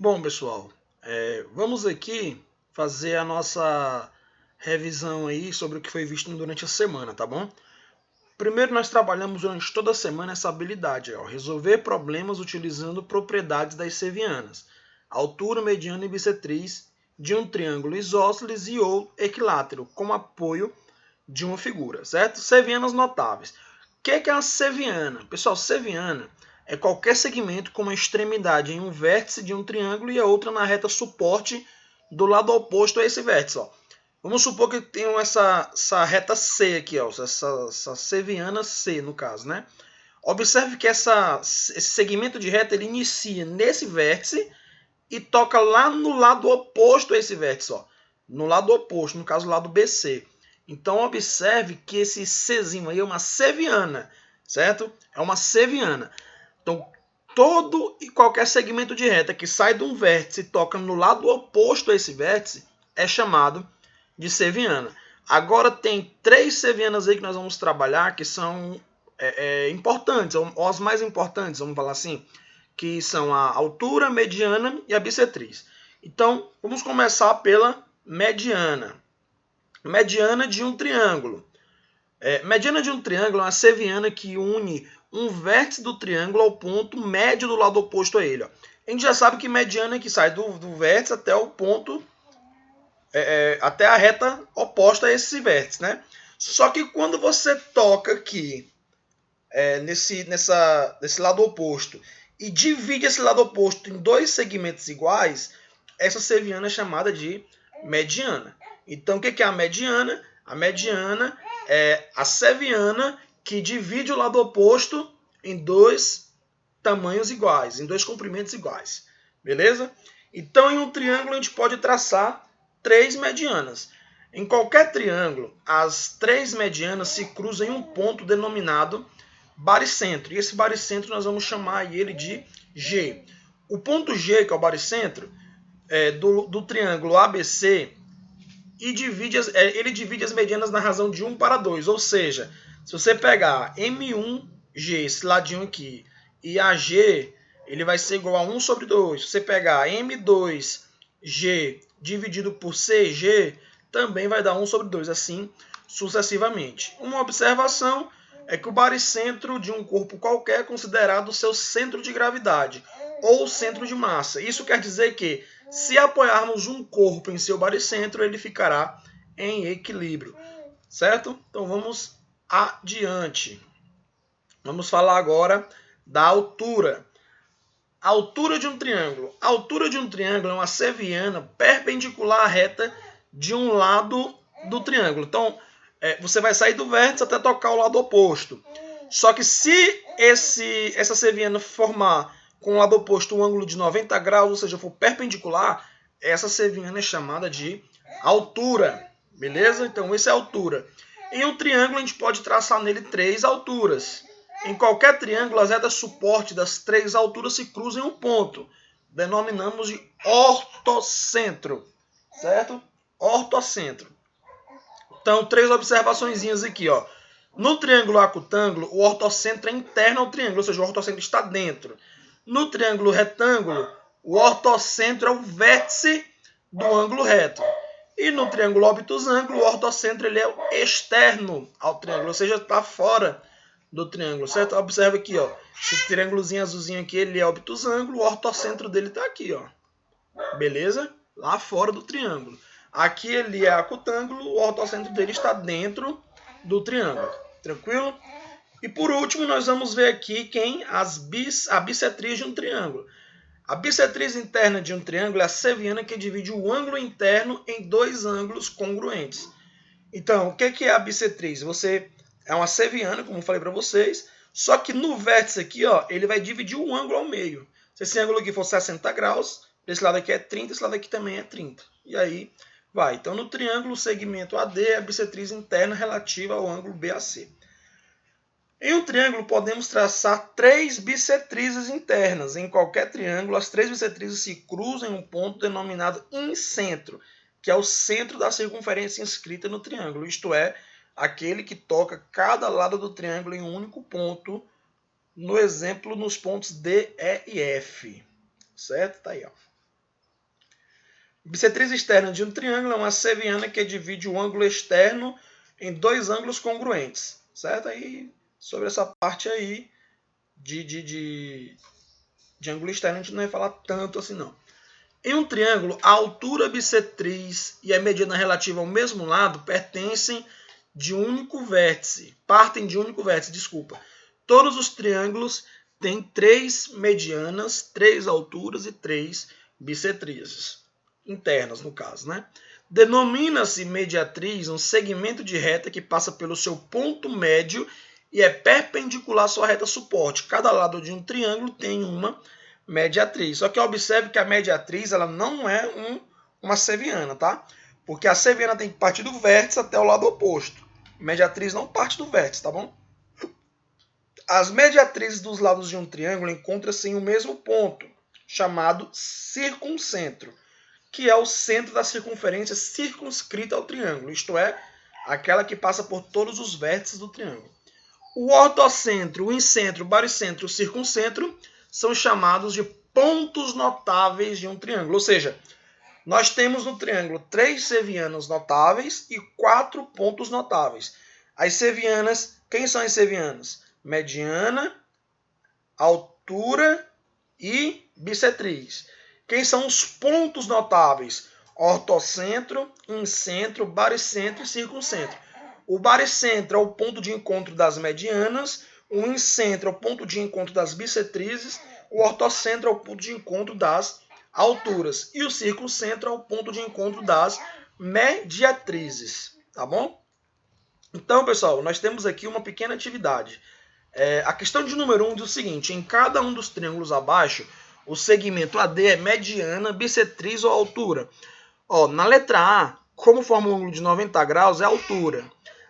Bom, pessoal, vamos aqui fazer a nossa revisão aí sobre o que foi visto durante a semana, tá bom? Primeiro, nós trabalhamos durante toda a semana essa habilidade, resolver problemas utilizando propriedades das sevianas, altura, mediana e bissetriz de um triângulo isósceles e ou equilátero, como apoio de uma figura, certo? Sevianas notáveis. O que é uma seviana? Pessoal, seviana é qualquer segmento com uma extremidade em um vértice de um triângulo e a outra na reta suporte do lado oposto a esse vértice. Ó. Vamos supor que tenham essa reta C aqui, ó, essa seviana C no caso, né? Observe que esse segmento de reta ele inicia nesse vértice e toca lá no lado oposto a esse vértice, ó, no lado oposto, no caso o lado BC. Então observe que esse Czinho aí é uma seviana, certo? É uma seviana. Então todo e qualquer segmento de reta que sai de um vértice e toca no lado oposto a esse vértice é chamado de seviana. Agora tem três sevianas aí que nós vamos trabalhar que são importantes, ou as mais importantes, vamos falar assim, que são a altura, mediana e a bissetriz. Então vamos começar pela mediana. Mediana de um triângulo. Mediana de um triângulo é uma seviana que une um vértice do triângulo ao ponto médio do lado oposto a ele. Ó. A gente já sabe que mediana é que sai do vértice até o ponto, até a reta oposta a esse vértice, né? Só que quando você toca aqui nesse lado oposto e divide esse lado oposto em dois segmentos iguais, essa seviana é chamada de mediana. Então, o que é a mediana? A mediana é a seviana que divide o lado oposto em dois tamanhos iguais, em dois comprimentos iguais. Beleza? Então, em um triângulo, a gente pode traçar três medianas. Em qualquer triângulo, as três medianas se cruzam em um ponto denominado baricentro. E esse baricentro nós vamos chamar ele de G. O ponto G, que é o baricentro, do triângulo ABC, e ele divide as medianas na razão de 1 para 2. Ou seja, se você pegar M1G, esse ladinho aqui, e AG, ele vai ser igual a 1 sobre 2. Se você pegar M2G dividido por CG, também vai dar 1 sobre 2, assim sucessivamente. Uma observação é que o baricentro de um corpo qualquer é considerado o seu centro de gravidade, ou centro de massa. Isso quer dizer que, se apoiarmos um corpo em seu baricentro, ele ficará em equilíbrio, certo? Então vamos adiante. Vamos falar agora da altura. A altura de um triângulo. A altura de um triângulo é uma seviana perpendicular à reta de um lado do triângulo. Então, você vai sair do vértice até tocar o lado oposto. Só que se essa seviana formar com o lado oposto um ângulo de 90 graus, ou seja, for perpendicular, essa seviana é chamada de altura. Beleza? Então, isso é altura. Em um triângulo, a gente pode traçar nele três alturas. Em qualquer triângulo, as retas suporte das três alturas se cruzam em um ponto. Denominamos de ortocentro. Certo? Ortocentro. Então, três observaçõezinhas aqui. Ó. No triângulo acutângulo, o ortocentro é interno ao triângulo, ou seja, o ortocentro está dentro. No triângulo retângulo, o ortocentro é o vértice do ângulo reto. E no triângulo obtusângulo, o ortocentro ele é o externo ao triângulo, ou seja, está fora do triângulo, certo? Observa aqui, ó, esse triângulozinho azulzinho aqui, ele é obtusângulo, o ortocentro dele está aqui, ó. Beleza? Lá fora do triângulo. Aqui ele é acutângulo, o ortocentro dele está dentro do triângulo. Tranquilo? E por último, nós vamos ver aqui a bissetriz de um triângulo. A bissetriz interna de um triângulo é a seviana que divide o ângulo interno em dois ângulos congruentes. Então, o que é a bissetriz? É uma seviana, como eu falei para vocês, só que no vértice aqui, ó, ele vai dividir o ângulo ao meio. Se esse ângulo aqui for 60 graus, esse lado aqui é 30, esse lado aqui também é 30. E aí vai. Então, no triângulo, o segmento AD é a bissetriz interna relativa ao ângulo BAC. Em um triângulo, podemos traçar três bissetrizes internas. Em qualquer triângulo, as três bissetrizes se cruzam em um ponto denominado incentro, que é o centro da circunferência inscrita no triângulo, isto é, aquele que toca cada lado do triângulo em um único ponto, no exemplo, nos pontos D, E e F. Certo? Tá aí, ó. Bissetriz externa de um triângulo é uma seviana que divide o ângulo externo em dois ângulos congruentes, certo? Aí, sobre essa parte aí de ângulo externo, a gente não vai falar tanto assim, não. Em um triângulo, a altura bissetriz e a mediana relativa ao mesmo lado partem de um único vértice. Todos os triângulos têm 3 medianas, 3 alturas e 3 bissetrizes. Internas, no caso, né? Denomina-se mediatriz um segmento de reta que passa pelo seu ponto médio e é perpendicular à sua reta suporte. Cada lado de um triângulo tem uma mediatriz. Só que observe que a mediatriz ela não é uma seviana, tá? Porque a seviana tem que partir do vértice até o lado oposto. A mediatriz não parte do vértice, tá bom? As mediatrizes dos lados de um triângulo encontram-se em um mesmo ponto, chamado circuncentro, que é o centro da circunferência circunscrita ao triângulo, isto é, aquela que passa por todos os vértices do triângulo. O ortocentro, o incentro, o baricentro e o circuncentro são chamados de pontos notáveis de um triângulo, ou seja, nós temos no triângulo 3 sevianas notáveis e 4 pontos notáveis. As sevianas, quem são as sevianas? Mediana, altura e bissetriz. Quem são os pontos notáveis? Ortocentro, incentro, baricentro e circuncentro. O baricentro é o ponto de encontro das medianas, o incentro é o ponto de encontro das bissetrizes, o ortocentro é o ponto de encontro das alturas e o circuncentro é o ponto de encontro das mediatrizes, tá bom? Então, pessoal, nós temos aqui uma pequena atividade. A questão de número 1 diz o seguinte: em cada um dos triângulos abaixo, o segmento AD é mediana, bissetriz ou altura. Na letra A, como forma um ângulo de 90 graus, é altura.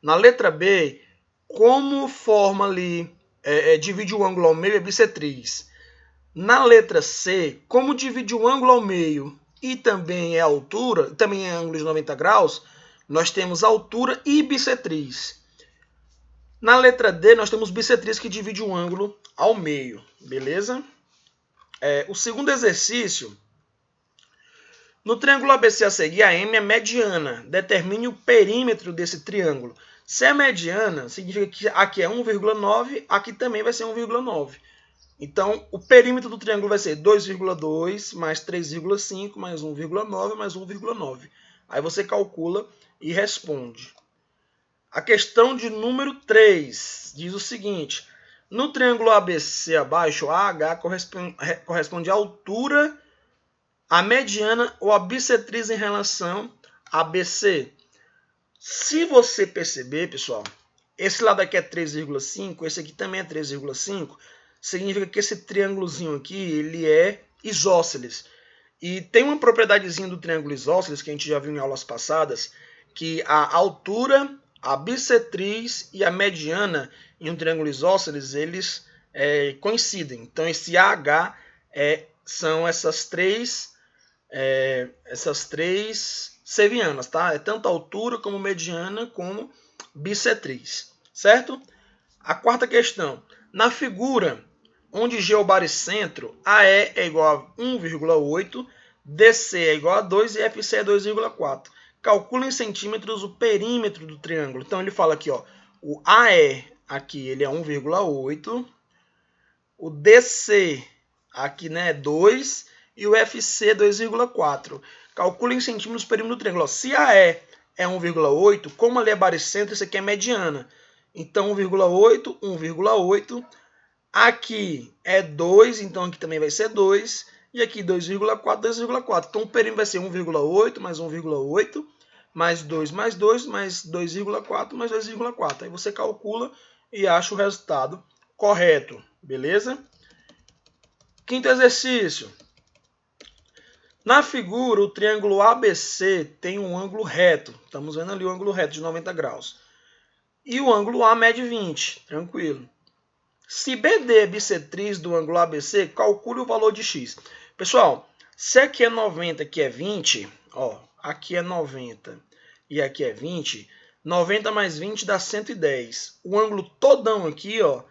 Na letra B, como forma ali, divide o ângulo ao meio, é bissetriz. Na letra C, como divide o ângulo ao meio e também é altura, também é ângulo de 90 graus, nós temos altura e bissetriz. Na letra D, nós temos bissetriz que divide o ângulo ao meio, beleza? O segundo exercício, no triângulo ABC a seguir, a M é mediana. Determine o perímetro desse triângulo. Se é mediana, significa que aqui é 1,9, aqui também vai ser 1,9. Então, o perímetro do triângulo vai ser 2,2 mais 3,5 mais 1,9 mais 1,9. Aí você calcula e responde. A questão de número 3 diz o seguinte: no triângulo ABC abaixo, AH corresponde à altura, à mediana ou à bissetriz em relação a BC. Se você perceber, pessoal, esse lado aqui é 3,5, esse aqui também é 3,5, significa que esse triângulozinho aqui ele é isósceles. E tem uma propriedadezinha do triângulo isósceles que a gente já viu em aulas passadas, que a altura, a bissetriz e a mediana em um triângulo isósceles, eles coincidem. Então, esse AH são essas três sevianas, tá? É tanto altura como mediana como bissetriz, certo? A quarta questão. Na figura, onde G é o baricentro, AE é igual a 1,8, DC é igual a 2 e FC é 2,4. Calcula em centímetros o perímetro do triângulo. Então ele fala aqui, ó, o AE aqui ele é 1,8, o DC aqui, né, é 2 e o FC é 2,4. Calcula em centímetros o perímetro do triângulo. Ó, se AE é 1,8, como ali é baricentro, isso aqui é mediana. Então 1,8, 1,8. Aqui é 2, então aqui também vai ser 2. E aqui 2,4, 2,4. Então o perímetro vai ser 1,8 mais 1,8, mais 2 mais 2, mais 2,4 mais 2,4. Aí você calcula e acha o resultado correto, beleza? Quinto exercício. Na figura, o triângulo ABC tem um ângulo reto. Estamos vendo ali o ângulo reto de 90 graus. E o ângulo A mede 20, tranquilo. Se BD é bissetriz do ângulo ABC, calcule o valor de x. Pessoal, se aqui é 90, aqui é 20, ó, aqui é 90 e aqui é 20, 90 mais 20 dá 110. O ângulo todão aqui, ó,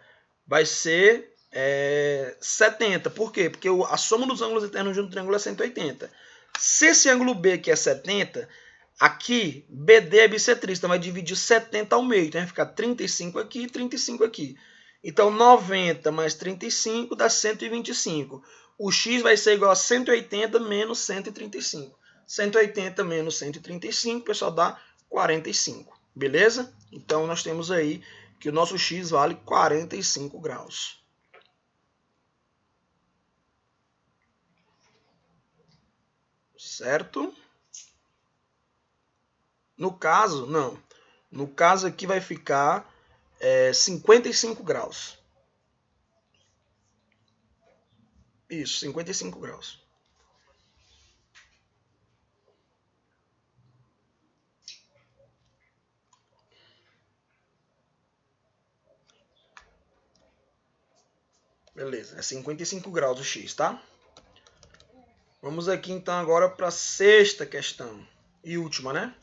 vai ser 70. Por quê? Porque a soma dos ângulos internos de um triângulo é 180. Se esse ângulo B aqui é 70, aqui BD é bissetriz, então vai dividir 70 ao meio. Então vai ficar 35 aqui e 35 aqui. Então 90 mais 35 dá 125. O x vai ser igual a 180 menos 135. 180 menos 135, pessoal, dá 45. Beleza? Então nós temos aí que o nosso x vale 45 graus. Certo? No caso, não. No caso aqui vai ficar 55 graus. Isso, 55 graus. Beleza, é 55 graus o x, tá? Vamos aqui então agora para a sexta questão e última, né?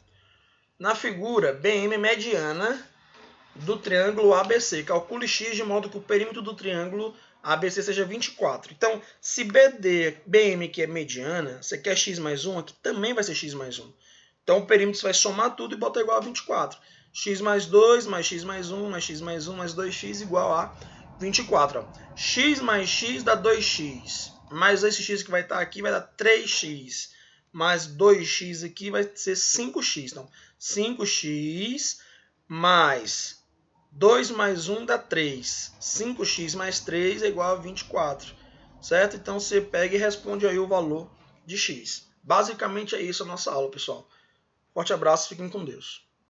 Na figura, BM é mediana do triângulo ABC. Calcule x de modo que o perímetro do triângulo ABC seja 24. Então, se BM que é mediana, você quer x mais 1, aqui também vai ser x mais 1. Então, o perímetro você vai somar tudo e botar igual a 24. X mais 2, mais x mais 1, mais x mais 1, mais 2x igual a 24. Ó. X mais x dá 2x. Mais esse x que vai estar aqui vai dar 3x. Mais 2x aqui vai ser 5x. Então, 5x mais 2 mais 1 dá 3. 5x mais 3 é igual a 24. Certo? Então, você pega e responde aí o valor de x. Basicamente é isso a nossa aula, pessoal. Forte abraço, fiquem com Deus.